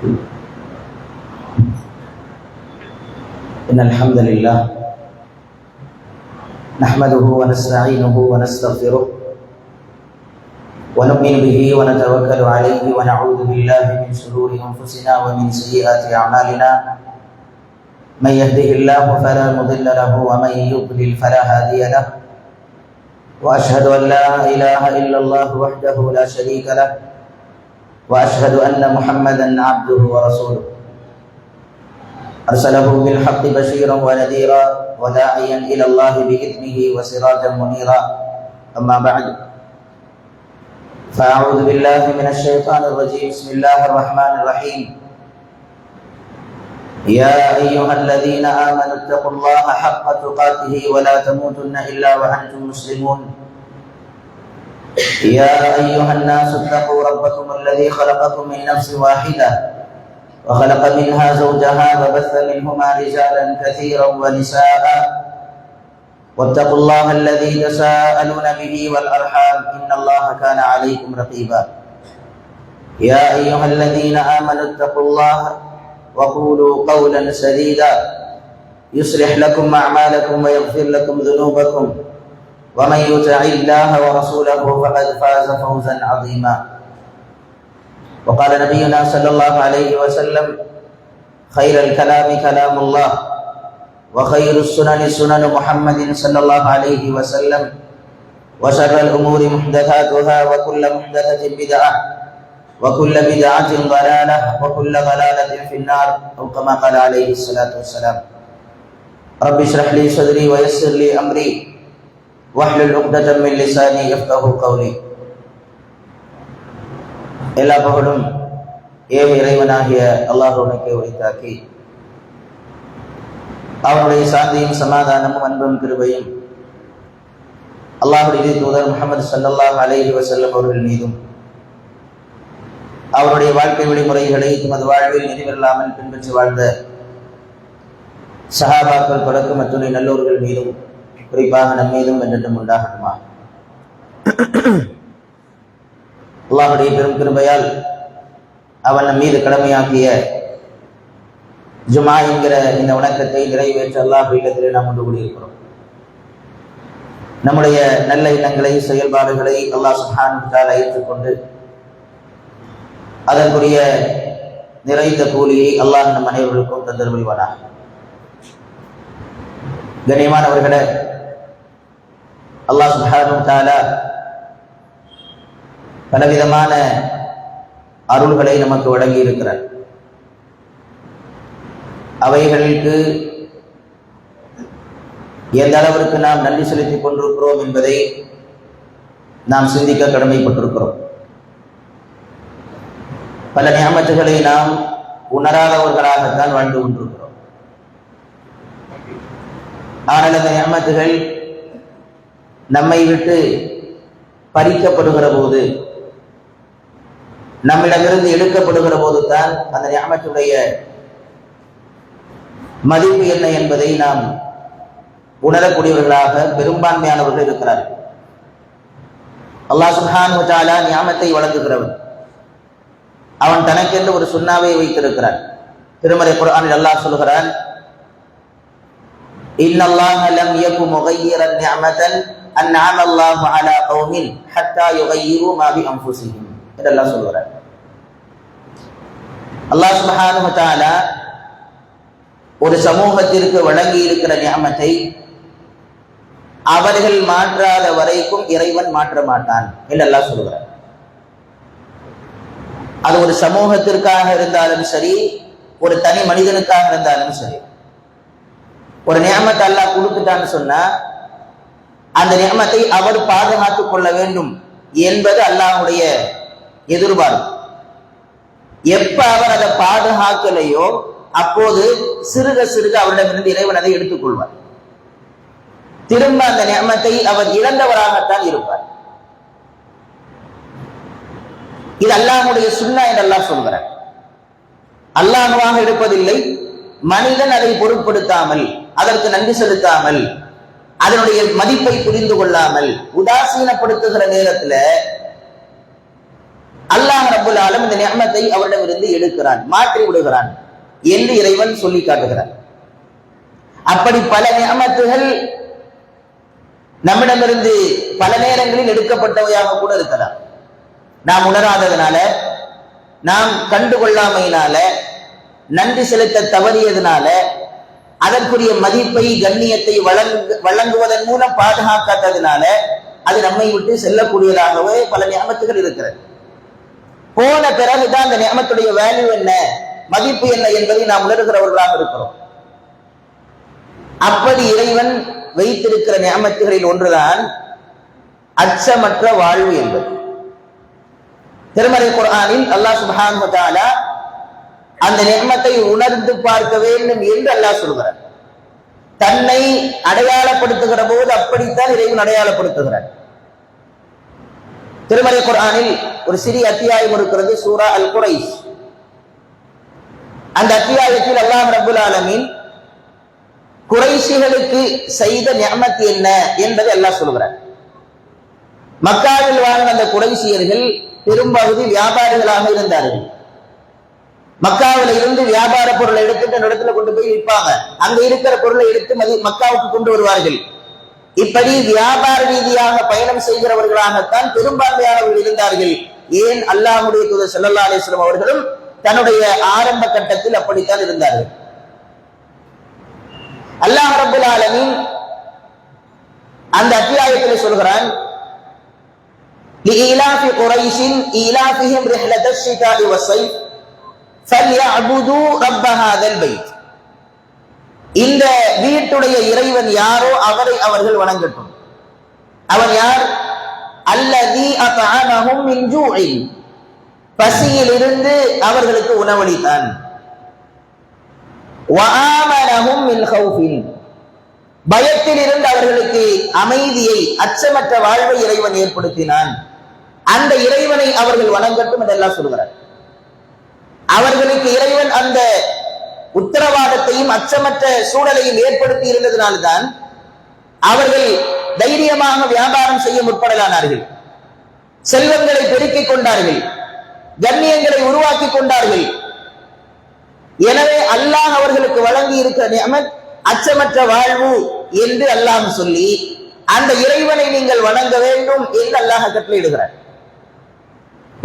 إن الحمد لله نحمده ونستعينه ونستغفره ونؤمن به ونتوكل عليه ونعوذ بالله من شرور أنفسنا ومن سيئات أعمالنا من يهده الله فلا مضل له ومن يضلل فلا هادي له وأشهد أن لا إله إلا الله وحده لا شريك له وأشهد أن محمدا عبده ورسوله أرسله بالحق بشيرا ونذيرا وداعيا إلى الله بإذنه وسراجا منيرا أما بعد فأعوذ بالله من الشيطان الرجيم بسم الله الرحمن الرحيم يا أيها الذين آمنوا اتقوا الله حق تقاته ولا تموتن إلا وأنتم مسلمون يا أيها الناس اتقوا ربكم الذي خلقكم من نفس واحدة وخلق منها زوجها وبث منهما رجالا كثيرا ونساء واتقوا الله الذي تساءلون به والأرحام إن الله كان عليكم رقيبا يا أيها الذين آمنوا اتقوا الله وقولوا قولا سديدا يصلح لكم أعمالكم ويغفر لكم ذنوبكم ومن يطع الله ورسوله فقد فاز فوزا عظيما وقال نبينا صلى الله عليه وسلم خير الكلام كلام الله وخير السنن سنن محمد صلى الله عليه وسلم وشر الأمور محدثاتها وكل محدثة بدعة وكل بدعة ضلالة وكل ضلالة في النار أو كما قال عليه الصلاة والسلام رب اشرح لي صدري ويسر لي أمري واحلل عقدة من لساني يفقهوا قولي எல்லா புகழும் ஏக இறைவனாகிய அல்லாஹ்வுக்கே உரித்தாக்கி அவனுடைய சாந்தியும் சமாதானமும் அன்பும் கிருபையும் அல்லாஹ்வுடைய தூதர் முஹம்மது ஸல்லல்லாஹு அலைஹி வஸல்லம் அவர்கள் மீதும் அவருடைய வாழ்க்கை வழிமுறைகளை தமது வாழ்வில் நிறைவேறாமல் பின்பற்றி வாழ்ந்த சஹாபாக்கள் தொடக்கம் மற்றும் நல்லோர்கள் மீதும் குறிப்பாக நம் மீதும் என்றும் உண்டாகட்டுமா. அல்லாஹ்வுடைய பெரும் கிருபையால் அவன் நம் மீது கடமையாக்கிய ஜுமா என்கிற இந்த வணக்கத்தை நிறைவேற்ற அல்லாஹ் இல்லத்திலே நாம் ஒன்று கூடியிருக்கிறோம். நம்முடைய நல்ல எண்ணங்களை செயல்பாடுகளை அல்லாஹ் சுப்ஹானஹு வ தஆலா ஏற்றுக்கொண்டு அதற்குரிய நிறைந்த கூலியை அல்லாஹ் நம் அனைவருக்கும் தந்தர் புரிவானாக. கண்ணியமானவர்களே, அல்லாஹ் சுப்ஹானஹு வ தஆலா பலவிதமான அருள்களை நமக்கு வழங்கி இருக்கிறார். அவைகளுக்கு எந்த அளவிற்கு நாம் நன்றி செலுத்திக் கொண்டிருக்கிறோம் என்பதை நாம் சிந்திக்க கடமைப்பட்டிருக்கிறோம். பல நியமத்துகளை நாம் உணராதவர்களாகத்தான் வாழ்ந்து கொண்டிருக்கிறோம். ஆனால் அந்த நியமத்துகள் நம்மை விட்டு பறிக்கப்படுகிற போது, நம்மிடமிருந்து எடுக்கப்படுகிற போது தான் அந்த நியமத்துடைய மதிப்பு என்ன என்பதை நாம் உணரக்கூடியவர்களாக பெரும்பான்மையானவர்கள் இருக்கிறார்கள். அல்லாஹ் சுப்ஹானஹு வ தஆலா நியமத்தை வழங்குகிறவன். அவன் தனக்கென்று ஒரு சுன்னாவை வைத்திருக்கிறான். திருமறை குர்ஆனில் அல்லாஹ் சொல்கிறான், இன்னல்லாஹ லம் யகு முகய்யிரன் நிஅமதன் அன்அம அல்லாஹு அலா கௌமின் ஹத்தா யுகய்யிரு மா பி அன்ஃபுஸிஹிம் என்று அல்லாஹ் சொல்கிறான். அல்லாஹ் சுப்ஹானஹு வ தஆலா ஒரு சமூகத்திற்கு வழங்கி இருக்கிற நியமத்தை அவர்கள் மாற்றாத வரைக்கும் இறைவன் மாற்ற மாட்டான் என்று அல்லாஹ் சொல்கிறான். அது ஒரு சமூகத்திற்காக இருந்தாலும் சரி, ஒரு தனி மனிதனுக்காக இருந்தாலும் சரி, ஒரு நியமத்தை அல்லாஹ் கொடுத்துட்டான்னு சொன்னா அந்த நியமத்தை அவர் பாதுகாத்துக் கொள்ள வேண்டும் என்பது அல்லாஹ்வுடைய எதிர்பார்ப்பு. எப்ப அவர் அதை பாதுகாக்கலையோ அப்போது சிறுக சிறுக அவரிடமிருந்து இறைவன் அதை எடுத்துக் கொள்வார். திரும்ப அந்த நியமத்தை அவர் இழந்தவராகத்தான் இருப்பார். இது அல்லாஹ்வுடைய சுன்னா என்று அல்லாஹ் சொல்கிறார். அல்லாஹ்வாக இருப்பதில்லை, மனிதன் அதை பொருட்படுத்தாமல், அதற்கு நன்றி செலுத்தாமல், அதனுடைய மதிப்பை புரிந்து கொள்ளாமல் உதாசீனப்படுத்துகிற நேரத்துல அல்லாஹ் ரப்புல் ஆலமீன் இந்த நிஅமத்தை அவரிடமிருந்து எடுக்கிறான், மாற்றி விடுகிறான் என்று இறைவன் சொல்லி காட்டுகிறான். அப்படி பல நிஅமத்துகள் நம்மிடமிருந்து பல நேரங்களில் எடுக்கப்பட்டவையாக கூட இருக்கலாம். நாம் உணராததுனால, நாம் கண்டுகொள்ளாமையினால, நன்றி செலுத்த தவறியதுனால, அதற்குரிய மதிப்பை கண்ணியத்தை வழங்குவதன் மூலம் பாதுகாக்காததுனால அது நம்மை விட்டு செல்லக்கூடியதாகவே பல நியமத்துகள் இருக்கிறது. போன பிறகுதான் அந்த நியமத்துடைய வேல்யூ என்ன, மதிப்பு என்ன என்பதை நாம் உணர்கிறவர்களாக இருக்கிறோம். அப்படி இறைவன் வைத்திருக்கிற நியமத்துகளில் ஒன்றுதான் அச்சமற்ற வாழ்வு என்பது. திருமறை குர்ஆனில் அல்லாஹ் சுப்ஹானஹு வ தஆலா அந்த நியமத்தை உணர்ந்து பார்க்க வேண்டும் என்று அல்லாஹ் சொல்கிறார். தன்னை அடையாளப்படுத்துகிற போது அப்படித்தான் இறைவன் அடையாளப்படுத்துகிறார். திருமறை குர்ஆனில் ஒரு சிறிய அத்தியாயம் இருக்கிறது, சூரா அல் குரைஷ். அந்த அத்தியாயத்தில் அல்லாஹ் ரப்புல் ஆலமீன் குறைஷிகளுக்கு செய்த நிஅமத் என்ன என்பதை அல்லாஹ் சொல்கிறார். மக்காவில் வாழ்ந்த அந்த குறைஷியர்கள் பெரும்பகுதி வியாபாரிகளாக இருந்தார்கள். மக்காவில இருந்து வியாபார பொருளை எடுத்துட்டு அந்த இடத்துல கொண்டு போய் விற்பாங்க. அங்க இருக்கிற பொருளை எடுத்து மக்காவுக்கு கொண்டு வருவார்கள். இப்படி வியாபார ரீதியாக பயணம் செய்கிறவர்களாகத்தான் பெரும்பான்மையானவர்கள் இருந்தார்கள். ஏன், அல்லாஹ்வுடைய தூதர் ஸல்லல்லாஹு அலைஹி வஸல்லம் அவர்களும் தன்னுடைய ஆரம்ப கட்டத்தில் அப்படித்தான் இருந்தார்கள். அல்லாஹ் ரப்புல் ஆலமீன் அந்த அத்தியாயத்தில் சொல்கிறான், لإيلاف قريش إيلافهم رحلة الشتاء والصيف فليعبدوا رب هذا البيت. இந்த வீட்டுடைய இறைவன் யாரோ அவரை அவர்கள் வணங்கட்டும். அவன் யார்? அல்லதி அத்அமஹும் மின் ஜூஇன், பசியிலிருந்து அவர்களுக்கு உணவளித்தான். வஆமனஹும் மின் கௌஃபின், பயத்திலிருந்து அவர்களுக்கு அமைதியை, அச்சமற்ற வாழ்வை இறைவன் ஏற்படுத்தினான். அந்த இறைவனை அவர்கள் வணங்கட்டும் என்று அல்லாஹ் சொல்கிறார். அவர்களுக்கு இறைவன் அந்த உத்தரவாதத்தையும் அச்சமற்ற சூழலையும் ஏற்படுத்தி இருந்ததினால்தான் அவர்கள் தைரியமாக வியாபாரம் செய்ய முற்படலானார்கள், செல்வங்களை பெருக்கிக் கொண்டார்கள், கண்ணியங்களை உருவாக்கி கொண்டார்கள். எனவே அல்லாஹ் அவர்களுக்கு வழங்கி இருக்கிற நிஅமத் அச்சமற்ற வாழ்வு என்று அல்லாஹ் சொல்லி அந்த இறைவனை நீங்கள் வணங்க வேண்டும் என்று அல்லாஹ் கட்டளையிடுகிறார்.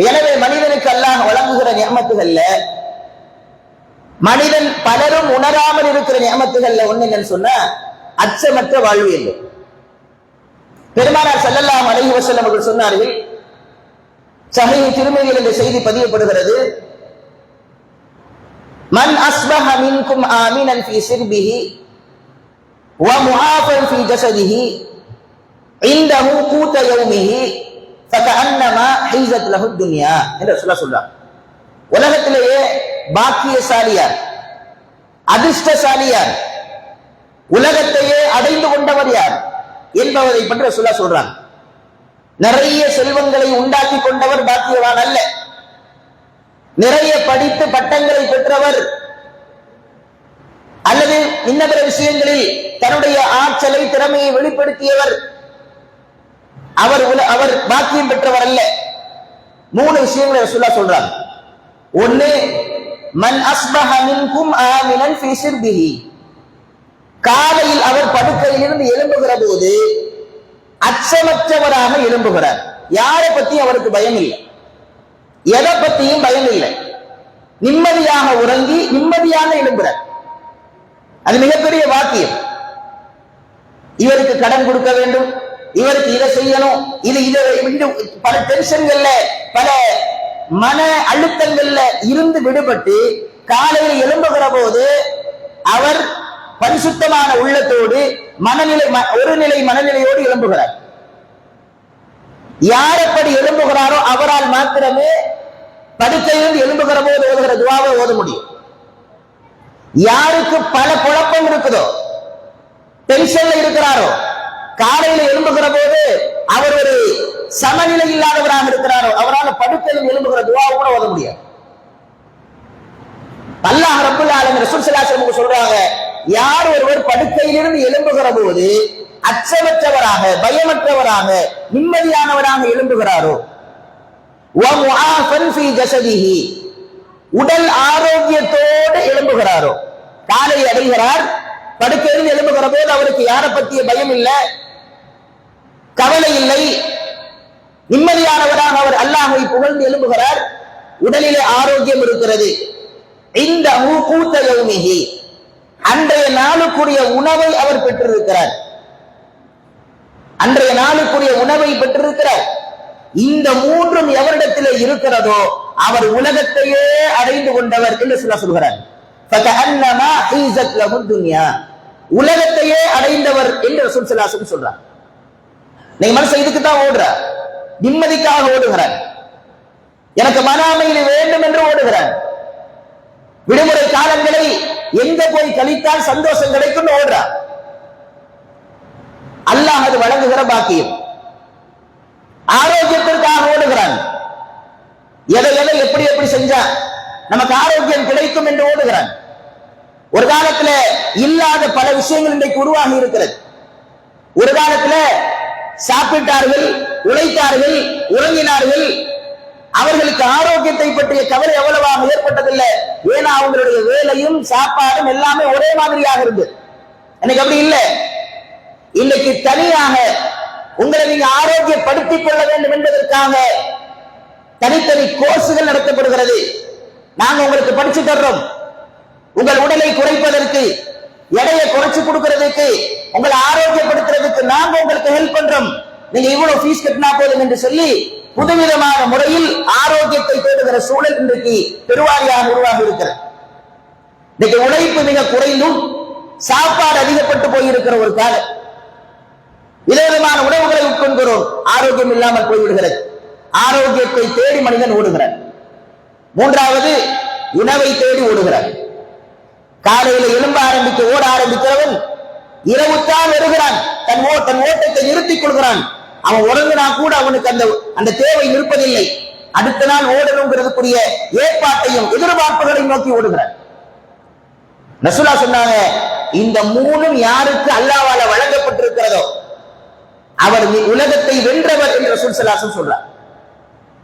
எனவே மனிதனுக்கு அல்லாஹ் வழங்குகிற நிஅமத்துகள்ல மனிதன் பலரும் உணராமல் இருக்கிற நிஅமத்துகள்ல ஒண்ணு என்னன்னு சொன்னா அச்சமற்ற வாழ்வு என்று. பெருமானார் ஸல்லல்லாஹு அலைஹி வஸல்லம் அவர்கள் சொன்னார்கள், ஸஹீஹ் திர்மிதியில் இந்த செய்தி பதியப்படுகிறது, மன் அஸ்பஹ மின்கும் ஆமினன் ஃபீ சிர்பிஹி வ முஆஃபன் ஃபீ ஜஸதிஹி இன்தஹு கூத யௌமிஹி ஃபகஅன்னமா ஹைஸத் லஹு துன்யா என்று ரசூலுல்லாஹ் சொல்றாங்க. உலகத்திலேயே பாக்கியசாலியார், அதிர்ஷ்டசாலியார், உலகத்தையே அடைந்து கொண்டவர் யார் என்பதை பற்றி ரசூலுல்லாஹ் சொல்றாங்க. நிறைய செல்வங்களை உண்டாக்கி கொண்டவர் பாக்கியவான் அல்ல, நிறைய படித்து பட்டங்களை பெற்றவர் அல்லது இன்ன பிற விஷயங்களில் தன்னுடைய ஆற்றலை, திறமையை வெளிப்படுத்தியவர் அவர் பாக்கியம் பெற்றவர் அல்ல. மூணு விஷயங்களை ரசூலுல்லாஹ் சொல்றாங்க. ஒன்னு, மன் அஸ்பஹ மின்கும் ஆமினன் ஃபீ சிர்பிஹி, காலையில் அவர் படுக்கையிலிருந்து எழும்புகிற போது அச்சமற்றவராக எழும்புகிறார். யாரை பத்தி அவருக்கு பயம் இல்லை, எதை பத்தியும் பயம் இல்லை, நிம்மதியாக உறங்கி நிம்மதியாக எழும்புகிறார். அது மிகப்பெரிய வாக்கியம். இவருக்கு கடன் கொடுக்க வேண்டும், இவருக்கு இதை செய்யணும், இது பல டென்ஷன்கள்ல, பல மன அழுத்தங்கள்ல இருந்து விடுபட்டு காலையில் எழும்புகிற போது அவர் பரிசுத்தமான உள்ளத்தோடு ஒரு நிலை மனநிலையோடு எழும்புகிறார். யார் எப்படி எழும்புகிறாரோ அவரால் மாத்திரமே படுக்கையிலிருந்து எழும்புகிற போது ஓதுகிற துஆவை ஓத முடியும். யாருக்கு பல குழப்பம் இருக்குதோ, டென்ஷன்ல இருக்கிறாரோ, காலையில் எழும்புகிற போது அவர் ஒரு சமநிலை இல்லாதவராக இருக்கிறாரோ அவரால் படுக்கையில் எழும்புகிற துஆவை கூட ஓத முடியாது. அல்லாஹ் ரப்புல் ஆலமீன் ரசூல் ஸல்லல்லாஹு அலைஹி வஸல்லம் சொல்றாங்க, யார் ஒருவர் படுக்கையிலிருந்து எழும்புகிற போது அச்சமற்றவராக, பயமற்றவராக, நிம்மதியானவராக எழும்புகிறாரோ, உடல் ஆரோக்கியத்தோடு எழும்புகிறாரோ, காலை அடைகிறார், படுக்கையில் எழும்புகிற போது அவருக்கு யாரை பற்றிய பயம் இல்லை, கவலை இல்லை, நிம்மதியானவராக அவர் அல்லாஹ்வை புகழ்ந்து எழும்புகிறார், உடலிலே ஆரோக்கியம் இருக்கிறது. இந்த அன்றைய நாளுக்குரிய உணவை அவர் பெற்றிருக்கிறார், அன்றைய நாளுக்குரிய உணவை பெற்றிருக்கிறார். இந்த மூன்றும் எவரிடத்திலே இருக்கிறதோ அவர் உலகத்தையே அடைந்து கொண்டவர் என்று சொல்கிறார். உலகத்தையே அடைந்தவர் என்று ரசூல் ஸல்லல்லாஹு அலைஹி வஸல்லம் சொல்றார். நீங்க மனசு இதுக்கு தான் ஓடுறார், நிம்மதிக்காக ஓடுகிறார், எனக்கு மன அமைதி வேண்டும் என்று ஓடுகிறார், விடுமுறை காலங்களை எங்க போய் கழித்தால் சந்தோஷம் கிடைக்கும் ஓடுறார். அல்லாஹ் அது வழங்குகிற பாக்கியம். ஆரோக்கியத்திற்காக ஓடுகிறான், எதை எதை எப்படி எப்படி செஞ்சா நமக்கு ஆரோக்கியம் கிடைக்கும் என்று ஓடுகிறான். ஒரு காலத்துல இல்லாத பல விஷயங்கள் இன்றைக்கு உருவாகி இருக்கிறது. ஒரு காலத்துல சாப்பிட்டார்கள், உழைத்தார்கள், உறங்கினார்கள், அவர்களுக்கு ஆரோக்கியத்தை பற்றிய கவலை எவ்வளவாக ஏற்பட்டதில்லை. ஏன்னா அவங்களுடைய வேலையும் சாப்பாடும் எல்லாமே ஒரே மாதிரியாக இருந்தது. எனக்கு அப்படி இல்லை. இன்னைக்கு தனியாக உங்களை நீங்க ஆரோக்கியப்படுத்திக் கொள்ள வேண்டும் என்பதற்காக தனித்தனி கோர்ஸுகள் நடத்தப்படுகிறது. நாங்க உங்களுக்கு படிச்சு தர்றோம், உங்கள் உடலை குறைப்பதற்கு, எடையை குறைச்சு கொடுக்கிறதுக்கு, உங்களை ஆரோக்கியப்படுத்துறதுக்கு நாங்க உங்களுக்கு ஹெல்ப் பண்றோம், நீங்க இவ்வளவு ஃபீஸ் கட்டினா போதும் என்று சொல்லி புதுவிதமான முறையில் ஆரோக்கியத்தை தேடுகிற சூழல் இன்றைக்கு பெருவாரியாக உருவாகி இருக்கிறது. இன்னைக்கு உழைப்பு மிக குறைந்தும் சாப்பாடு அதிகப்பட்டு போயிருக்கிற ஒரு காலம். விதவிதமான உணவுகளை உட்கொள்கிறோம், ஆரோக்கியம் இல்லாமல் போய்விடுகிறது. ஆரோக்கியத்தை தேடி மனிதன் ஓடுகிறார். மூன்றாவது, உணவை தேடி ஓடுகிறார். காலையில் எழும்ப ஆரம்பித்து ஓட ஆரம்பிக்கிறவன் இரவுத்தான் வருகிறான், தன் ஓட்டத்தை நிறுத்திக் கொள்கிறான். அவன் உறங்கினா கூட அவனுக்கு அந்த தேவை நிற்பதில்லை. அடுத்த நாள் ஓடணுங்கிறதுக்குரிய ஏற்பாட்டையும் எதிர்பார்ப்புகளையும் நோக்கி ஓடுகிறான். ரசூலுல்லாஹ் சொன்னாங்க, இந்த மூணும் யாருக்கு அல்லாஹ்வால வழங்கப்பட்டிருக்கிறதோ அவர் உலகத்தை வென்றவர் என்று ரசூல் ஸல்லல்லாஹு அலைஹி வஸல்லம் சொல்றார்.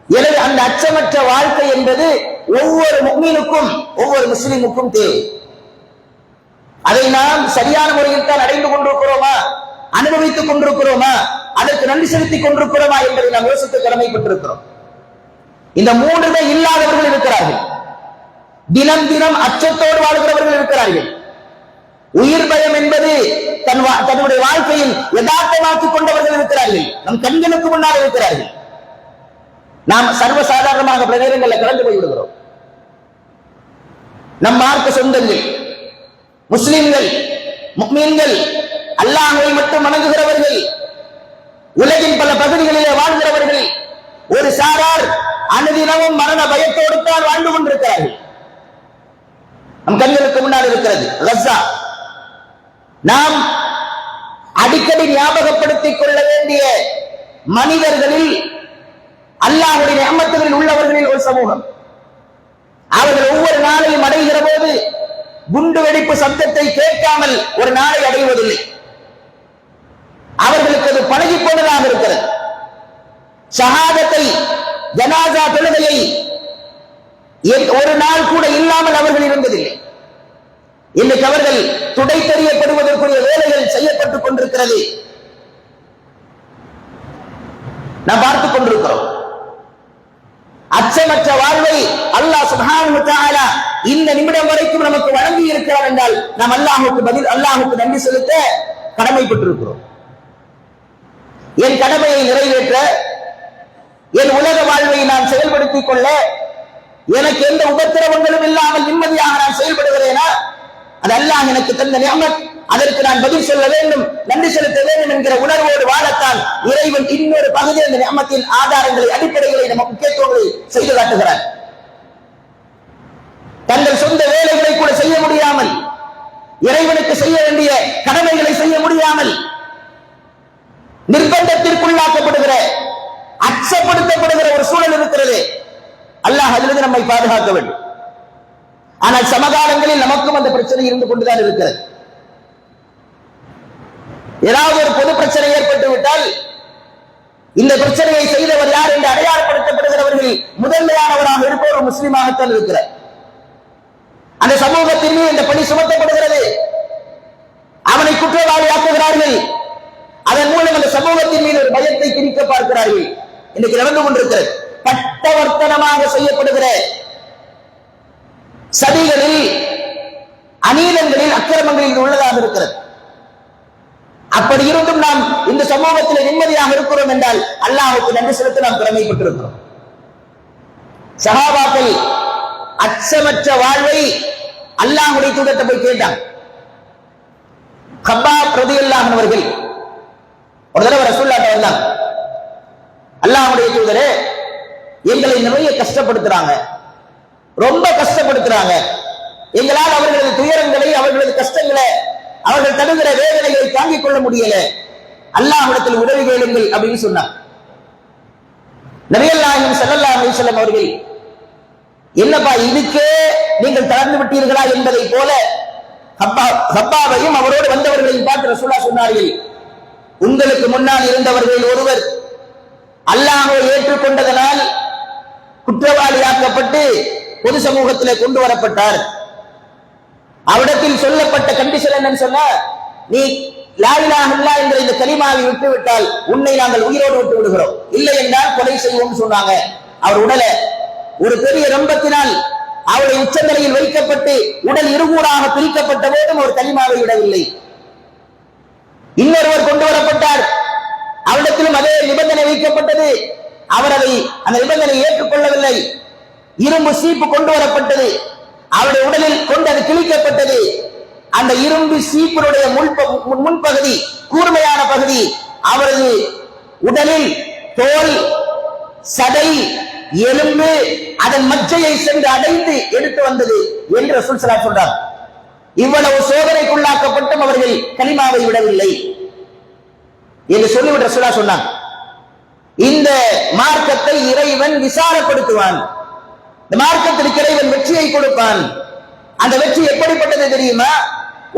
எனவே அந்த அச்சமற்ற வாழ்க்கை என்பது ஒவ்வொரு முஃமினுக்கும், ஒவ்வொரு முஸ்லிமுக்கும் தேவை. அதை நாம் சரியான முறையில் தான் அடைந்து கொண்டிருக்கிறோமா, அனுபவித்துக் கொண்டிருக்கிறோமா, அதற்கு நன்றி செலுத்திக் கொண்டிருக்கிறோமா என்பதை நாம் யோசித்து கடமைப்பட்டிருக்கிறோம். இந்த மூன்றுமே இல்லாதவர்கள் இருக்கிறார்கள். தினம் தினம் அச்சத்தோடு வாழ்கிறவர்கள் இருக்கிறார்கள். உயிர் பயம் என்பது தன்னுடைய வாழ்க்கையில் யதார்த்தமாக்கிக் கொண்டவர்கள் இருக்கிறார்கள். நம் கண்களுக்கு முன்னால் இருக்கிறார்கள். நாம் சர்வசாதாரணமாக பல நேரங்களில் கலந்து போய்விடுகிறோம். நம் மார்க்க சொந்தங்கள், முஸ்லிம்கள், முஃமின்கள், அல்லாஹ்வை மட்டும் வணங்குகிறவர்கள், உலகின் பல பகுதிகளிலே வாழ்கிறவர்கள் ஒரு சாரார் அனுதினமும் மரண பயத்தோடு தான் வாழ்ந்து கொண்டிருக்கிறார்கள். நம் கண்களுக்கு முன்னால் இருக்கிறது கஸா. நாம் அடிக்கடி ஞாபகப்படுத்திக் கொள்ள வேண்டிய மனிதர்களில், அல்லாஹ்வுடைய நிஅமத்துகளில் உள்ளவர்களில் ஒரு சமூகம். அவர்கள் ஒவ்வொரு நாளையும் அடைகிற போது குண்டு வெடிப்பு சப்தத்தை கேட்காமல் ஒரு நாளை அடைவதில்லை. அவர்களுக்கு அது பழகி போனதாக இருக்கிறது. ஷஹாதத்தை, ஜனாசா தொழுகையை ஒரு நாள் கூட இல்லாமல் அவர்கள் இருந்ததில்லை. இன்றைக்கு அவர்கள் துடை தெரியப்படுவதற்குரிய வேலைகள் செய்யப்பட்டுக் கொண்டிருக்கிறது, நாம் பார்த்துக் கொண்டிருக்கிறோம். அச்சமற்ற வாழ்வை அல்லாஹ் சுப்ஹானஹு வ தஆலா இந்த நிமிடம் வரைக்கும் நமக்கு வழங்கி இருக்கிறார் என்றால் நாம் அல்லாஹ்வுக்கு நன்றி செலுத்த கடமைப்பட்டிருக்கிறோம். என் கடமையை நிறைவேற்ற, என் உலக வாழ்வை நான் செயல்படுத்திக் கொள்ள, எனக்கு எந்த உபத்திரவங்களும் இல்லாமல் நிம்மதியாக நான் செயல்படுகிறேனா, அது அல்லாஹ் எனக்கு தந்த நிஅமத், அதற்கு நான் பதில் சொல்ல வேண்டும், நன்றி செலுத்த வேண்டும் என்கிற உணர்வோடு வாழத்தான் இறைவன் இன்னொரு பகுதி அந்த நிஅமத்தின் ஆதாரங்களை, அடிப்படைகளை, நமக்கு முக்கியத்துவங்களை செய்து காட்டுகிறார். தங்கள் சொந்த வேலைகளை கூட செய்ய முடியாமல், இறைவனுக்கு செய்ய வேண்டிய கடமைகளை செய்ய முடியாமல் நிர்பந்தத்திற்குள்ளாக்கப்படுகிற, அச்சப்படுத்தப்படுகிற ஒரு சூழல் இருக்கிறது. அல்லாஹ் அதிலிருந்து நம்மை பாதுகாக்க வேண்டும். ஆனால் சமகாலங்களில் நமக்கும் அந்த பிரச்சனை இருந்து கொண்டுதான் இருக்கிறது. ஏதாவது ஒரு பொது பிரச்சனை ஏற்பட்டு விட்டால் இந்த பிரச்சனையை செய்தவர் யார் என்று அடையாளப்படுத்தப்படுகிறவர்கள் முதன்மையானவராக இருப்பவர் முஸ்லீமாகத்தான் இருக்கிறார். அந்த சமூகத்தின் மீது இந்த பணி சுமத்தப்படுகிறது. அவனை குற்றவாளியாக்குகிறார்கள். அதன் மூலம் அந்த சமூகத்தின் மீது ஒரு பயத்தை திணிக்க பார்க்கிறார்கள். இன்னைக்கு நடந்து கொண்டிருக்கிறது. பட்டவர்த்தனமாக செய்யப்படுகிற சதிகளில், அநீதங்களில், அக்கிரமங்களில் உள்ளதாக இருக்கிறது. அப்படி இருந்தும் நாம் இந்த சமூகத்தில் நிம்மதியாக இருக்கிறோம் என்றால் அல்லாஹ்வுக்கு நன்றி செலுத்த நாம் கடமைப்பட்டிருக்கிறோம். சஹாபாக்கள் அச்சமற்ற வாழ்வை அல்லாஹ்வுடைய தூதர்கிட்ட போய் கேட்டாங்க. கப்பாப் ரலியல்லாஹு அன்ஹு அவர்கள் ஒரு தடவை ரசூலுல்லாஹ் வந்தாங்க. அல்லாஹ்வுடைய தூதரே, எங்களை நிறைய கஷ்டப்படுத்துறாங்க, ரொம்ப கஷ்டப்படுத்துறாங்க. எங்களால் அவர்களது துயரங்களை, அவர்களது கஷ்டங்களை, அவர்கள் தடுக்கிற வேதனைகளை தாங்கிக் கொள்ள முடியல. அல்லாஹ்விடத்தில் உதவி கேளுங்கள் அப்படின்னு சொன்னார். நபிகள் நாயகம் ஸல்லல்லாஹு அலைஹி வஸல்லம் அவர்கள், என்னப்பா இதுக்கே நீங்கள் தளர்ந்து விட்டீர்களா என்பதை போல ஹப்பாவையும் அவரோடு வந்தவர்களையும் பார்த்து ரசூலுல்லாஹ் சொன்னார்கள், உங்களுக்கு முன்னால் இருந்தவர்கள் ஒருவர் அல்லாஹ்வை ஏற்றுக்கொண்டதனால் குற்றவாளியாக்கப்பட்டு பொது சமூகத்திலே கொண்டு வரப்பட்டார். அவரிடத்தில் சொல்லப்பட்ட கண்டிஷன் என்னன்னு சொன்னா, நீ லா இலாஹ இல்லல்லாஹ் என்ற இந்த கலிமாவை விட்டு விட்டால் உன்னை நாங்கள் உயிரோடு விட்டு விடுகிறோம், இல்லை என்றால் கொலை செய்வோம் சொன்னாங்க. அவர் உடலை ஒரு பெரிய ரம்பத்தினால் அவருடைய உச்சந்தலையில் வைக்கப்பட்டு உடல் இருகூறாக பிரிக்கப்பட்ட போதும் ஒரு கலிமாவை விடவில்லை. இன்னொருவர் கொண்டு வரப்பட்டார். அவரிடத்திலும் அதே நிபந்தனை வைக்கப்பட்டது. அவர் அந்த நிபந்தனை ஏற்றுக்கொள்ளவில்லை. இரும்பு சீப்பு கொண்டு வரப்பட்டது. அவருடைய உடலில் கொண்டு அது கிழிக்கப்பட்டது. அந்த இரும்பு சீப்பினுடைய முன்பகுதி, கூர்மையான பகுதி, அவரது உடலில் தோல், சதை, எலும்பு, அதன் மச்சையை சென்று அடைந்து எடுத்து வந்தது என்று ரசூல் ஸல்லல்லாஹு அலைஹி வஸல்லம் சொல்றார். இவ்வளவு சோதனைக்குள்ளாக்கப்பட்டும் அவர்கள் கலிமாவை விடவில்லை என்று சொல்லிவிட்டு ரசூலுல்லாஹ் சொன்னாங்க. இந்த மார்க்கத்தை இறைவன் விசாரப்படுத்துவான். இந்த மார்க்கத்திற்கு இறைவன் வெற்றியை கொடுப்பான். அந்த வெற்றி எப்படிப்பட்டது தெரியுமா?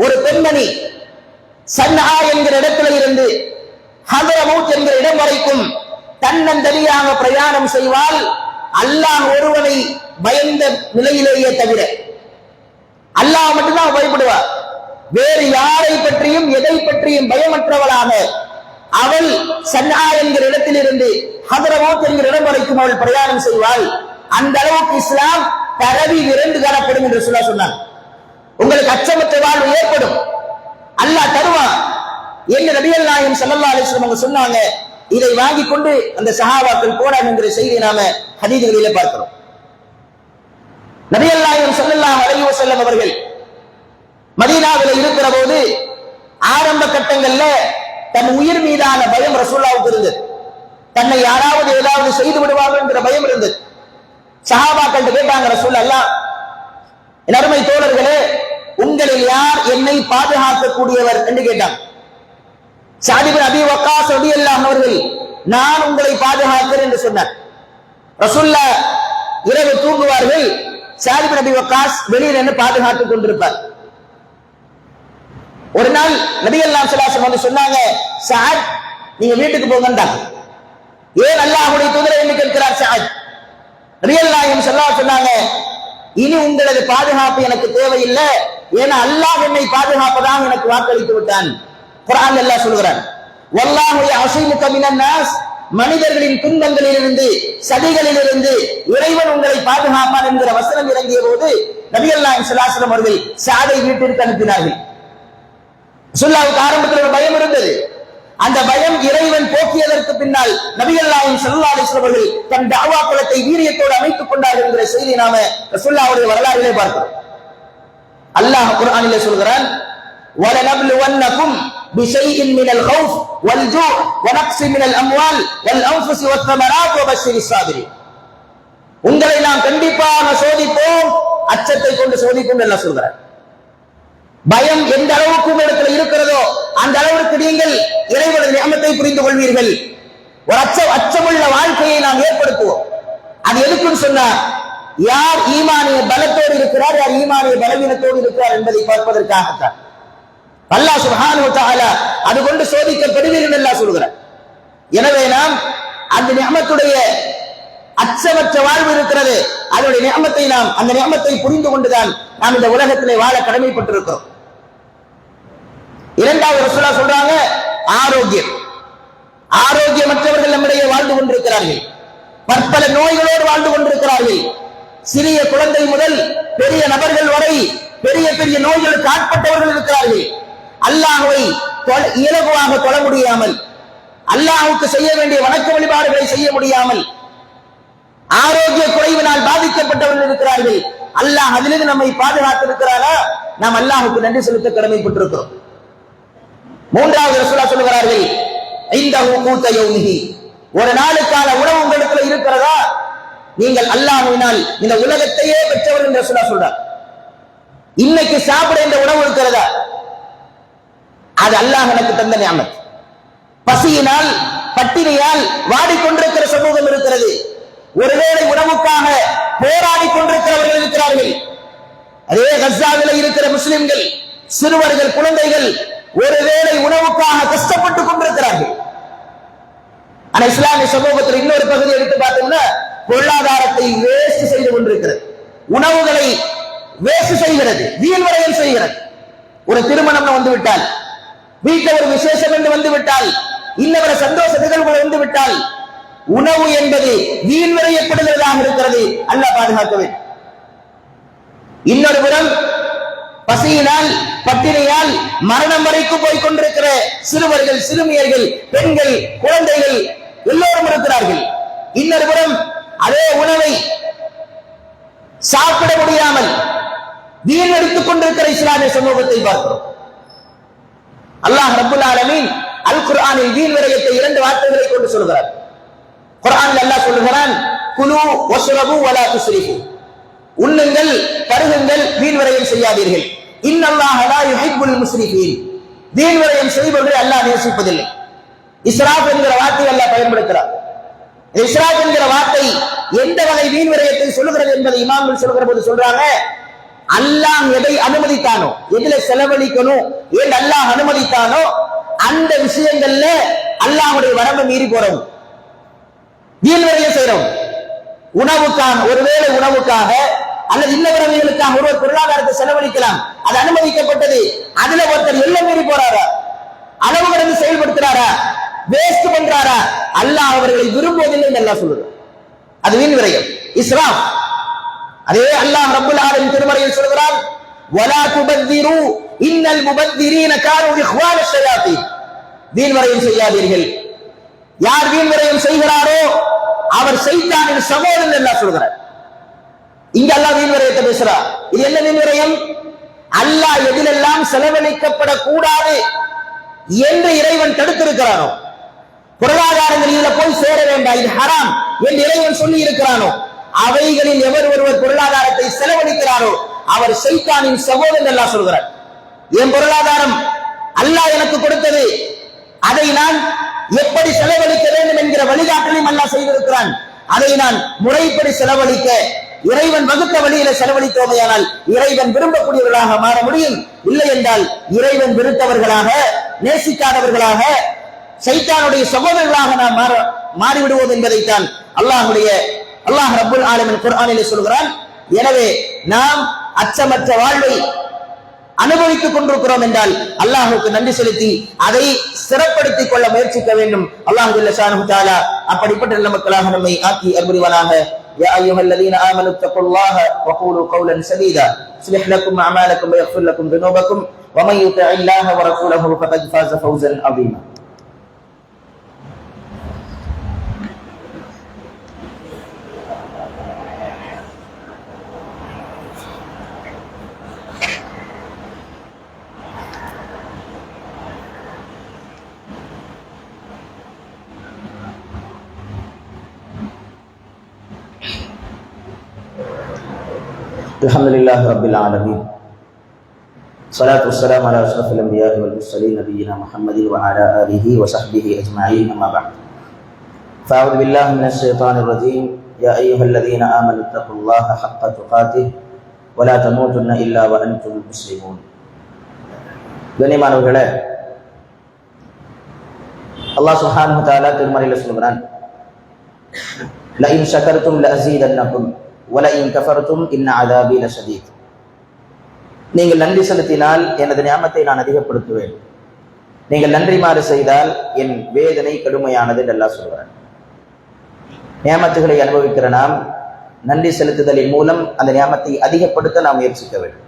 ஒரு பெண்மணி சன்ஆ என்கிற இடத்துல இருந்து ஹதரமௌத் என்கிற இடம் வரைக்கும் தன்னந்தனியாக பிரயாணம் செய்வால், அல்லாஹ் ஒருவனை பயந்த நிலையிலேயே தவிர. அல்லாஹ் மட்டும்தான் பயப்படுவார். வேறு யாரை பற்றியும் எதை பற்றியும் பயமற்றவளாக அவள் சன்ஆ என்கிற இடத்திலிருந்து ஹதரமௌத் என்கிற இடம் வரைக்கும் அவள் பிரயாணம் செய்வாள். அந்த அளவுக்கு இஸ்லாம் பரவி விரண்டு காணப்படும் என்று சொன்னார். உங்களுக்கு அச்சமற்ற வாழ்வு ஏற்படும், அல்லாஹ் தருவான் என்று நபிகள் நாயகம் ஸல்லல்லாஹு அலைஹி வஸல்லம் அவங்க சொன்னாங்க. இதை வாங்கி கொண்டு அந்த சஹாபாக்கள் போனாங்க என்கிற செய்தியை நாம ஹதீஸ்களிலே பார்க்கிறோம். நபிகள் நாயகம் ஸல்லல்லாஹு அலைஹி வஸல்லம் அவர்கள் மதீனாவில் இருக்கிற போது ஆரம்ப கட்டங்கள்ல தன் உயிர் மீதான பயம் ரசூலுல்லாஹ்வுக்கு இருந்தது. தன்னை யாராவது ஏதாவது செய்து விடுவார்கள் என்கிற பயம் இருந்தது. சஹாபாக்கள் கேட்டாங்க, ரசூலல்லாஹ், என் அருமை தோழர்களே, உங்களில் யார் என்னை பாதுகாக்கக்கூடியவர் என்று கேட்டாங்க. ஸஅத் இப்னு அபீ வக்காஸ் ரலியல்லாஹு அன்ஹு அவர்கள், நான் உங்களை பாதுகாக்கிறேன் என்று சொன்னார். ரசூலுல்லாஹ் இரவு தூங்குவார்கள். ஸஅத் இப்னு அபீ வக்காஸ் வெளியில் நின்று பாதுகாத்துக் கொண்டிருப்பார். ஒரு நாள் நபிகள் ஸல்லல்லாஹு அலைஹி வஸல்லம் வந்து சொன்னாங்க, ஸஅத், நீங்க வீட்டுக்கு போங்கன்றாங்க. ஏன் அல்லாஹ்வுடைய தூதரை என்று கேட்கிறார் ஸஅத். நபிகள் நாயகம் ஸல்லல்லாஹு அலைஹி வஸல்லம் சொன்னாங்க, இனி உங்களது பாதுகாப்பு எனக்கு தேவையில்லை, ஏன்னா அல்லாஹ் என்னை பாதுகாப்பதாக எனக்கு வாக்களித்து விட்டான். குர்ஆன் அல்லாஹ் சொல்கிறான், வல்லாஹு யஸீமுக மினன் நாஸ், மனிதர்களின் துன்பங்களிலிருந்து, சதிகளிலிருந்து இறைவன் உங்களை பாதுகாப்பான் என்கிற வசனம் இறங்கிய போது நபிகள் நாயகம் ஸல்லல்லாஹு அலைஹி வஸல்லம் அவர்கள் ஸஅதை வீட்டிற்கு அனுப்பினார்கள். ரசூலுல்லாஹ்வுக்கு ஆரம்பத்தில் ஒரு பயம் இருந்தது. அந்த பயம் இறைவன் போக்கியதற்கு பின்னால் நபிகள் நாயகம் ஸல்லல்லாஹு அலைஹி வஸல்லம் அவர்கள் தன் தஅவா களத்தை வீரியத்தோடு அமைத்துக் கொண்டார்கள் என்கிற செய்தி நாம ரசூலுல்லாஹ்வுடைய வரலாற்றிலே பார்க்கிறோம். அல்லாஹ் குர்ஆனிலே சொல்கிறான், وَلَنَبْلُوَنَّكُمْ بِشَيْءٍ مِنَ الْخَوْفِ وَالْجُوعِ وَنَقْصٍ مِنَ الْأَمْوَالِ وَالْأَنْفُسِ وَالثَّمَرَاتِ وَبَشِّرِ الصَّابِرِينَ. உங்களை நாம் கண்டிப்பாக சோதிப்போம், அச்சத்தை கொண்டு சோதிப்போம் என்று அல்லாஹ் சொல்கிறார். பயம் எந்த அளவுக்கு உங்களிடத்தில் இருக்கிறதோ அந்த அளவுக்கு நீங்கள் இறைவனது நியமத்தை புரிந்து கொள்வீர்கள். ஒரு அச்சமுள்ள வாழ்க்கையை நாம் ஏற்படுத்துவோம். அது எதுக்குன்னு சொன்னா, யார் ஈமானிய பலத்தோடு இருக்கிறார், யார் ஈமானிய பலவீனத்தோடு இருக்கிறார் என்பதை பார்ப்பதற்காகத்தான். அல்லாஹ் சுப்ஹானஹு வ தஆலா அது கொண்டு சோதிக்கப்படுவீர்கள் என்று அல்லாஹ் சொல்கிறார். எனவே நாம் அந்த நிஅமத்துடைய அச்சமற்ற வாழ்வு இருக்கிறது. அதனுடைய நிஅமத்தை நாம் அந்த நிஅமத்தை புரிந்து கொண்டுதான் நாம் இந்த உலகத்திலே வாழ கடமைப்பட்டிருக்கிறோம். இரண்டாவது ரசூலுல்லாஹ் சொல்றாங்க ஆரோக்கியம். ஆரோக்கியமற்றவர்கள் நம்மிடையே வாழ்ந்து கொண்டிருக்கிறார்கள். பற்பல நோய்களோடு வாழ்ந்து கொண்டிருக்கிறார்கள். சிறிய குழந்தை முதல் பெரிய நபர்கள் வரை பெரிய பெரிய நோய்களுக்கு ஆட்பட்டவர்கள் இருக்கிறார்கள். அல்லாஹ்வை இலகுவாக தொழ முடியாமல், அல்லாஹ்வுக்கு செய்ய வேண்டிய வணக்க வழிபாடுகளை செய்ய முடியாமல் ஆரோக்கிய குறைவினால் பாதிக்கப்பட்டவர்கள் இருக்கிறார்கள். அல்லாஹ் அதிலிருந்து நம்மை பாதுகாத்திருக்கிறாரா? நாம் அல்லாஹ்வுக்கு நன்றி செலுத்த கடமைப்பட்டிருக்கிறோம். மூன்றாவது ரசூலுல்லாஹ் சொல்கிறார்கள் இந்தஹு கூத யௌமிஹி, ஒரு நாளுக்கான உணவு உங்களுக்கு இருக்கிறதா? நீங்கள் அல்லாஹ்வினால் இந்த உலகத்தையே பெற்றவர் என்று ரசூலுல்லாஹ் சொல்றார். இன்னைக்கு சாப்பிட இந்த உணவு இருக்கிறதா? அது அல்லாஹ் எனக்கு தந்த நிஅமத். பசியினால் பட்டினியால் வாடிக்கொண்டிருக்கிற சமூகம் இருக்கிறது. ஒருவேளை உணவுக்காக போராடி கொண்டிருக்கிறவர்கள் இருக்கிறார்கள். அதே கஸாவில் இருக்கிற முஸ்லிம்கள், சிறுவர்கள், குழந்தைகள் ஒருவேளை உணவுக்காக கஷ்டப்பட்டுக் கொண்டிருக்கிறார்கள். ஆனா இஸ்லாமிய சமூகத்தில் இன்னொரு பகுதி எடுத்து பார்த்தோம்னா பொருளாதாரத்தை வேஸ்ட் செய்து கொண்டிருக்கிறது. உணவுகளை வேஸ்ட் செய்கிறது, வீண் விரயம் செய்கிறது. ஒரு திருமணம் வந்து விட்டால், வீட்டில் ஒரு விசேஷம் என்று வந்து விட்டால், இன்னவர சந்தோஷ நிகழ்வுகள் வந்து விட்டால் உணவு என்பது வீண் விரயப்படுகிறதாக இருக்கிறது. அல்லாஹ் பாதுகாக்கவே. இன்னொரு புறம் பசியினால் பட்டினியால் மரணம் வரைக்கும் போய் கொண்டிருக்கிற சிறுவர்கள், சிறுமியர்கள், பெண்கள், குழந்தைகள் எல்லோரும் இருக்கிறார்கள். இன்னொரு புறம் அதே உணவை சாப்பிட முடியாமல் வீணடித்துக் கொண்டிருக்கிற இஸ்லாமிய சமூகத்தை பார்க்கிறோம். அல்லாஹ் ரப்பல் ஆலமீன் அல் குர்ஆனில் வீண் விரயத்தை 2 வார்த்தைகளை கொண்டு சொல்கிறார். குர்ஆனில் அல்லாஹ் சொல்கிறான் குலு வஷ்ரபு வலா துஸ்ரிஃபு, உண்ணுங்கள், பருகுங்கள், வீண் விரயம் செய்யாதீர்கள். இன்னல்லாஹ லா யுஹிப்புல் முஸ்ரிஃபீன், வீண் விரயம் செய்பவர்களை அல்லாஹ் நேசிப்பதில்லை. இஸ்ராஃப் என்கிற வார்த்தையை அல்லாஹ் பயன்படுத்துகிறார். இஸ்ராஃப் என்கிற வார்த்தை எந்த வகை வீண் விரயத்தை சொல்லுகிறது என்பதை இமாம்கள் சொல்கிற போது சொல்றாங்க, அல்லாஹ் எதை அனுமதித்தானோ, எதில செலவழிக்கணும் என்று அல்லாஹ் அனுமதித்தானோ அந்த விஷயங்கள்ல அல்லாஹ்வுடைய வரம்பை மீறி போறோம், வீண் விரயம் செய்யறோம். உணவுக்காக, ஒருவேளை உணவுக்காக அல்லது இன்னவர்களுக்காக ஒருவர் பொருளாதாரத்தை செலவழிக்கலாம், அது அனுமதிக்கப்பட்டது. அதுல ஒருத்தர் எல்லாம் மீறி போறாரா, அளவு கடந்து செயல்படுத்துறாரா, வேஸ்ட் பண்றாரா, அல்லாஹ் அவர்களை விரும்புவதில்லை என்று அல்லாஹ் சொல்லுது. அது வீண் விரயம், இஸ்ராஃப். அதே அல்லாஹ் ரப்பல் ஆலமீன் திருமறையில் சொல்கிறான் வலா துபذிரு இன்னல் முபذிரீன கானூ இஹ்வான ஷயாத்தீன், வீண் விரயம் செய்யாதீர்கள். யார் வீண் விரயம் செய்கிறாரோ அவர் சைத்தானின் சகோதரன் என்று அல்லாஹ் சொல்கிறார். இங்க அல்லாஹ் வீண் விரயத்தை பேசுறார். இது என்ன வீண் விரயம்? அல்லாஹ் எதிலெல்லாம் செலவழிக்கப்படக்கூடாது என்று இறைவன் தடுத்திருக்கிறானோ, பொருளாதாரங்கள் இதுல போய் சேர வேண்டாம், இது ஹராம் என்று இறைவன் சொல்லி இருக்கிறானோ, அவைகளில் எவர் ஒருவர் பொருளாதாரத்தை செலவழிக்கிறாரோ அவர் சைத்தானின் சகோதரன் அல்லாஹ் சொல்கிறார். என் பொருளாதாரம் அல்லாஹ் எனக்கு கொடுத்தது, அதை நான் எப்படி செலவழிக்க வேண்டும் என்கிற வழிகாட்டலையும் அல்லாஹ் செய்திருக்கிறான். அதை நான் முறைப்படி செலவழிக்க இறைவன் வகுத்த வழியில செலவழித்தோமையானால் இறைவன் விரும்பக்கூடியவர்களாக மாற முடியும். இல்லை என்றால் இறைவன் விருத்தவர்களாக, நேசிக்காதவர்களாக, சைத்தானுடைய சகோதரர்களாக நாம் மாறிவிடுவோம் என்பதைத்தான் அல்லாஹ் ரப்பல் ஆலமீன் குர்ஆனிலே சொல்கிறான். எனவே நாம் அச்சமற்ற வாழ்வை அனுபவித்துக் கொண்டிருக்கிறோம் என்றால் அல்லாஹ்வுக்கு நன்றி செலுத்தி அதை சிறப்படுத்திக் கொள்ள முயற்சிக்க வேண்டும். அல்லாஹ் ஜல்ல ஷானஹு தஆலா அப்படிப்பட்ட நல்ல மக்களாக நம்மை ஆக்கி அருள்புரிவானாக. யா அய்யுஹல்லதீன ஆமனு தக்குல்லாஹ வகூலு கௌலன் சதீதா யுஸ்லிஹ் லக்கும் அஅமாலக்கும் வயக்ஃபிர் லக்கும் துனூபக்கும் வமன் யுத்திஇல்லாஹ வரசூலஹு Fahadh ஃபாஸ ஃபௌஸன் அதீமா. Alhamdulillah Rabbil Alamin. Salatu wassalamu ala ashrafil anbiya'i wal mursalin nabiyyina Muhammadin wa ala alihi wa sahbihi ajma'in, amma ba'd. Fa'udhu billahi minash shaitanir rajim. Ya ayyuhalladhina amanu taqullaha haqqa tuqatih wa la tamutunna illa wa antum muslimun. கண்ணியமானவர்களே, அல்லாஹ் சுப்ஹானஹு வ தஆலா திருமறையில சொல்கிறான், லஇன் ஷகர்தும் லஅஸீதன்னகும் வலஇன் கஃபர்தும் இன் அஸாபி லஷதீத். நீங்கள் நன்றி செலுத்தினால் எனது நியாமத்தை நான் அதிகப்படுத்துவேன், நீங்கள் நன்றிமாறு செய்தால் என் வேதனை கடுமையானது என்று அல்லாஹ் சொல்கிறார். நியாமத்துகளை அனுபவிக்கிற நாம் நன்றி செலுத்துதலின் மூலம் அந்த நியாமத்தை அதிகப்படுத்த நாம் முயற்சிக்க வேண்டும்.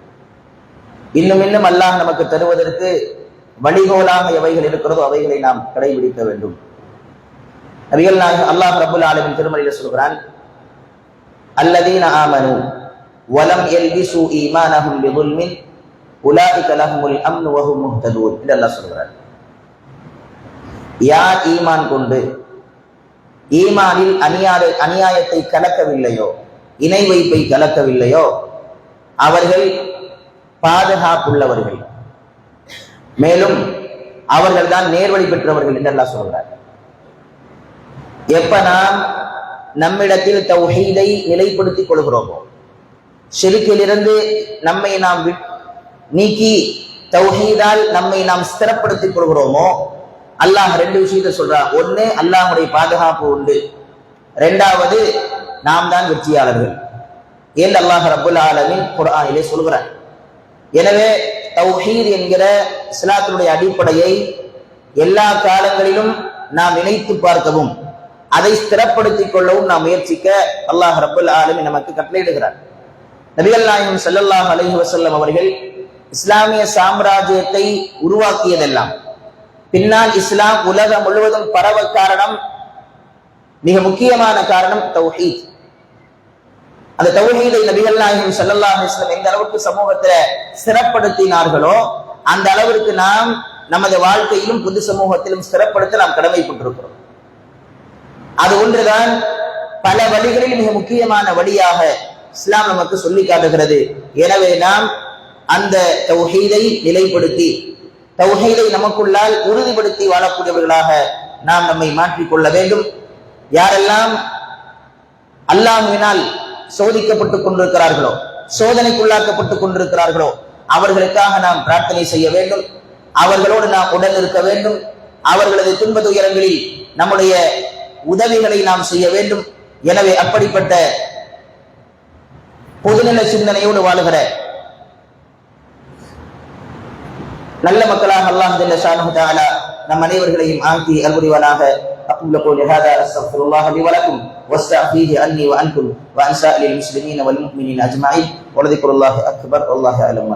இன்னும் இன்னும் அல்லாஹ் நமக்கு தருவதற்கு வழிகோலாக எவைகள் இருக்கிறதோ அவைகளை நாம் கடைபிடிக்க வேண்டும். நபிகள் நாயகம் அல்லாஹ் ரப்புல் ஆலமீன் திருமறையில் சொல்கிறான், அல்லதீன ஆமனு வலம் யல்பிசு ஈமானஹும் பிதுல்மின் உலாஇக லஹுமுல் அம்னு வஹும் முஹ்ததூன் என்று அல்லாஹ் சொல்கிறார். யார் ஈமான் கொண்டு ஈமானில் அநியாயத்தை கலக்கவில்லையோ, இணை வைப்பை கலக்கவில்லையோ, அவர்கள் பாதுகாப்புள்ளவர்கள், மேலும் அவர்கள் தான் நேர்வழி பெற்றவர்கள் என்று அல்லாஹ் சொல்கிறார். எப்ப நாம் நம்மிடத்தில் தௌஹீதை நிலைப்படுத்திக் கொள்கிறோமோ, ஷிர்கிலிருந்து நம்மை நாம் நீக்கி தௌஹீதால் நம்மை நாம் ஸ்திரப்படுத்திக் கொள்கிறோமோ, அல்லாஹ் ரெண்டு விஷயத்தை சொல்றான். ஒன்னு, அல்லாஹுடைய பாதுகாப்பு உண்டு. ரெண்டாவது, நாம் தான் வெற்றியாளர்கள் என்று அல்லாஹ் ரப்புல் ஆலமீன் குர்ஆனிலே சொல்கிறார். எனவே தௌஹீத் என்கிற இஸ்லாத்தினுடைய அடிப்படையை எல்லா காலங்களிலும் நாம் நினைத்து பார்க்கவும் அதை ஸ்திரப்படுத்திக் கொள்ளவும் நாம் முயற்சிக்க அல்லாஹ் ரப்புல் ஆலமீன் நமக்கு கட்டளையிடுகிறார். நபிகள் நாயகம் ஸல்லல்லாஹு அலைஹி வஸல்லம் அவர்கள் இஸ்லாமிய சாம்ராஜ்யத்தை உருவாக்கியதெல்லாம், பின்னால் இஸ்லாம் உலகம் முழுவதும் பரவ காரணம், மிக முக்கியமான காரணம் தௌஹீத். அந்த தௌஹீதை நபிகள் நாயகம் ஸல்லல்லாஹு அலைஹி வஸல்லம் எந்த அளவுக்கு சமூகத்துல ஸ்திரப்படுத்தினார்களோ அந்த அளவிற்கு நாம் நமது வாழ்க்கையிலும் பொது சமூகத்திலும் ஸ்திரப்படுத்த நாம் கடமைப்பட்டிருக்கிறோம். அது ஒன்றுதான் பல வழிகளில் மிக முக்கியமான வழியாக இஸ்லாம் நமக்கு சொல்லி காட்டுகிறது. எனவே நாம் அந்த தௌஹீதை நிலைப்படுத்தி தௌஹீதை நமக்குள்ளால் உறுதிப்படுத்தி வாழக்கூடியவர்களாக நாம் நம்மை மாற்றிக்கொள்ள வேண்டும். யாரெல்லாம் அல்லாஹ்வினால் சோதிக்கப்பட்டுக் கொண்டிருக்கிறார்களோ, சோதனைக்குள்ளாக்கப்பட்டுக் கொண்டிருக்கிறார்களோ, அவர்களுக்காக நாம் பிரார்த்தனை செய்ய வேண்டும். அவர்களோடு நாம் உடன் இருக்க வேண்டும். அவர்களது துன்ப துயரங்களில் நம்முடைய உதவிகளை நாம் செய்ய வேண்டும். எனவே அப்படிப்பட்ட பொதுநல சிந்தனையோடு வாழுகிற நல்ல மக்களாக அல்லாஹ் ஜல்ல ஷானஹு தஆலா நம் அனைவர்களையும் ஆக்கி அருள்புரிவானாக. அக்கூலு கௌலி ஹாதா அஸ்தக்ஃபிருல்லாஹ லி வ லக்கும் வஸ்தக்ஃபீஹி அன்னி வ அன்கும் வ அன் ஸாயிரில் முஸ்லிமீன வல் முஃமினீன அஜ்மஈன் வ லதிக்ருல்லாஹி அக்பர் வல்லாஹு அலம்.